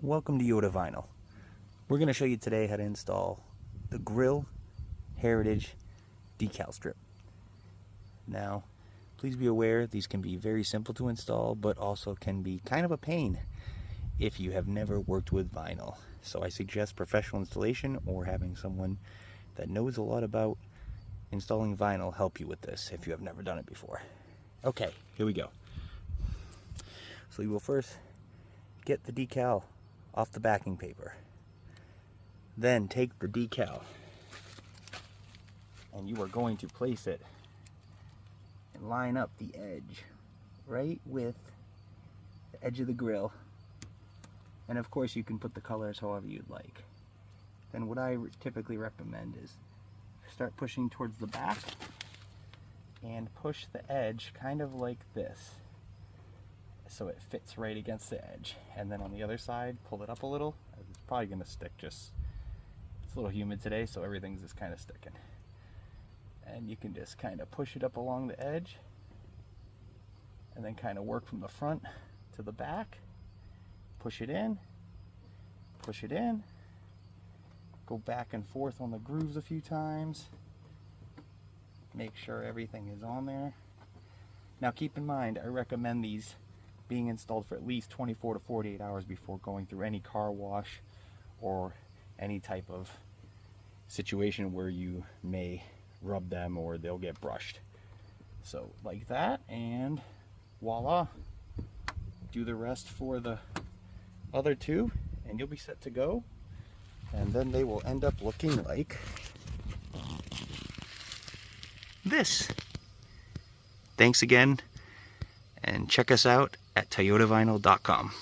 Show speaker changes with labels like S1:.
S1: Welcome to Yodavinyl. We're going to show you today how to install the Grill Heritage Decal Strip. Now, please be aware these can be very simple to install, but also can be kind of a pain if you have never worked with vinyl. So I suggest professional installation or having someone that knows a lot about installing vinyl help you with this if you have never done it before. Okay, here we go. So you will first get the decal off the backing paper. Then take the decal and you are going to place it and line up the edge right with the edge of the grill. And of course you can put the colors however you'd like. Then what I typically recommend is start pushing towards the back and push the edge kind of like this, so it fits right against the edge. And then on the other side, pull it up a little. It's probably gonna stick, it's a little humid today, so everything's just kind of sticking. And you can just kind of push it up along the edge and then kind of work from the front to the back. Push it in, go back and forth on the grooves a few times. Make sure everything is on there. Now keep in mind, I recommend these being installed for at least 24 to 48 hours before going through any car wash or any type of situation where you may rub them or they'll get brushed. So like that, and voila, do the rest for the other two and you'll be set to go. And then they will end up looking like this. Thanks again, and check us out at Yodavinyl.com.